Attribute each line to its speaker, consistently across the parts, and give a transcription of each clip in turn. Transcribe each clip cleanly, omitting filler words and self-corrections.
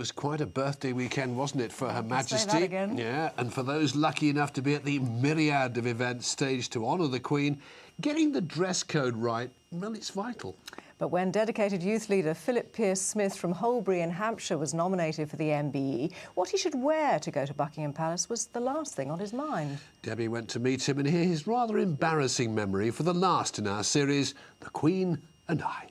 Speaker 1: was quite a birthday weekend, wasn't it, for Her Majesty?
Speaker 2: Say that again.
Speaker 1: Yeah, and for those lucky enough to be at the myriad of events staged to honour the Queen, getting the dress code right, well, it's vital.
Speaker 2: But when dedicated youth leader Philip Pearce-Smith from Holbury in Hampshire was nominated for the MBE, what he should wear to go to Buckingham Palace was the last thing on his mind. Debbie
Speaker 1: went to meet him and hear his rather embarrassing memory for the last in our series, The Queen and I.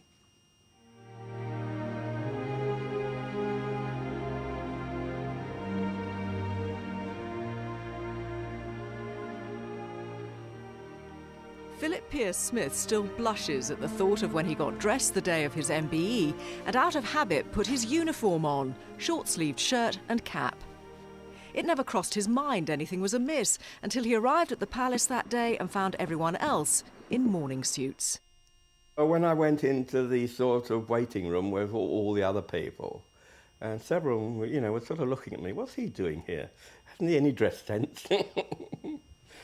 Speaker 2: Philip Pearce-Smith still blushes at the thought of when he got dressed the day of his MBE and out of habit put his uniform on, short-sleeved shirt and cap. It never crossed his mind anything was amiss until he arrived at the palace that day and found everyone else in morning suits.
Speaker 3: When I went into the sort of waiting room with all the other people, and several, were sort of looking at me, what's he doing here? Hasn't he any dress sense?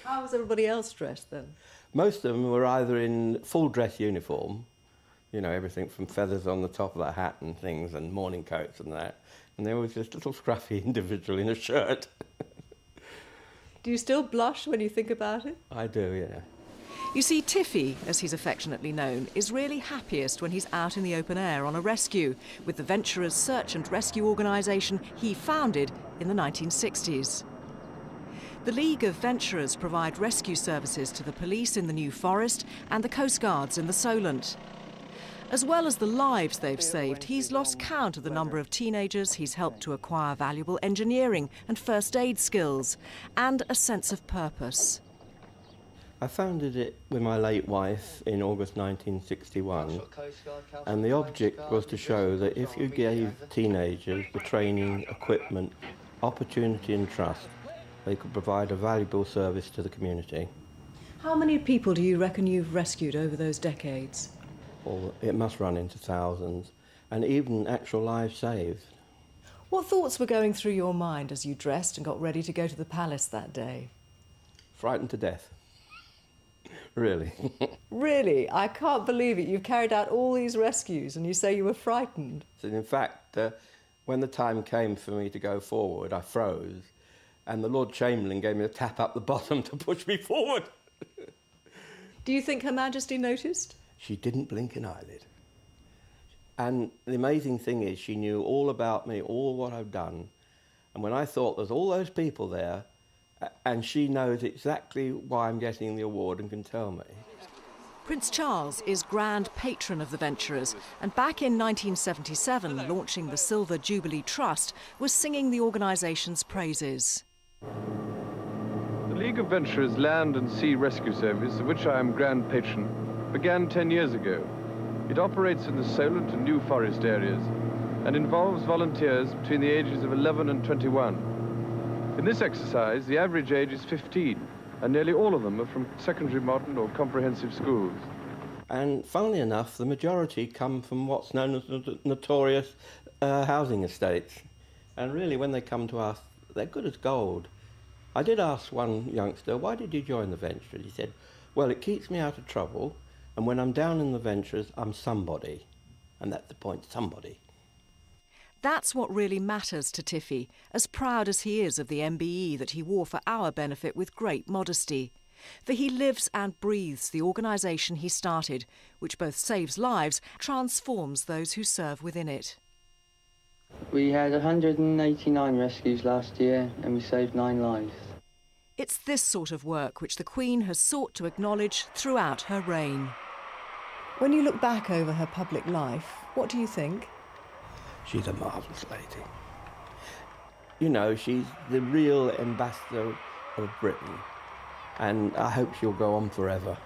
Speaker 2: How was everybody else dressed then?
Speaker 3: Most of them were either in full dress uniform, everything from feathers on the top of the hat and things and morning coats and that. And there was this little scruffy individual in a shirt.
Speaker 2: Do you still blush when you think about it?
Speaker 3: I do, yeah.
Speaker 2: You see, Tiffy, as he's affectionately known, is really happiest when he's out in the open air on a rescue with the Venturers Search and Rescue organisation he founded in the 1960s. The League of Venturers provide rescue services to the police in the New Forest and the Coast Guards in the Solent. As well as the lives they've saved, he's lost count of the number of teenagers he's helped to acquire valuable engineering and first aid skills and a sense of purpose.
Speaker 3: I founded it with my late wife in August 1961, and the object was to show that if you gave teenagers the training, equipment, opportunity and trust, they could provide a valuable service to the community.
Speaker 2: How many people do you reckon you've rescued over those decades?
Speaker 3: Well, it must run into thousands, and even actual lives saved.
Speaker 2: What thoughts were going through your mind as you dressed and got ready to go to the palace that day?
Speaker 3: Frightened to death. Really.
Speaker 2: Really? I can't believe it. You've carried out all these rescues and you say you were frightened.
Speaker 3: So in fact, when the time came for me to go forward, I froze, and the Lord Chamberlain gave me a tap up the bottom to push me forward.
Speaker 2: Do you think Her Majesty noticed?
Speaker 3: She didn't blink an eyelid. And the amazing thing is, she knew all about me, all what I've done. And when I thought there's all those people there, and she knows exactly why I'm getting the award and can tell me.
Speaker 2: Prince Charles is Grand Patron of the Venturers, and back in 1977, launching the Silver Jubilee Trust, was singing the organisation's praises.
Speaker 4: The League of Venturers Land and Sea Rescue Service, of which I am Grand Patron, began 10 years ago. It operates in the Solent and New Forest areas and involves volunteers between the ages of 11 and 21. In this exercise, the average age is 15, and nearly all of them are from secondary modern or comprehensive schools.
Speaker 3: And funnily enough, the majority come from what's known as the notorious housing estates. And really, when they come to us, they're good as gold. I did ask one youngster, why did you join the Venturers? He said, well, it keeps me out of trouble, and when I'm down in the Venturers, I'm somebody. And that's the point, somebody.
Speaker 2: That's what really matters to Tiffy, as proud as he is of the MBE that he wore for our benefit with great modesty. For he lives and breathes the organisation he started, which both saves lives, transforms those who serve within it.
Speaker 5: We had 189 rescues last year and we saved 9 lives.
Speaker 2: It's this sort of work which the Queen has sought to acknowledge throughout her reign. When you look back over her public life, what do you think?
Speaker 3: She's a marvellous lady. She's the real ambassador of Britain, and I hope she'll go on forever.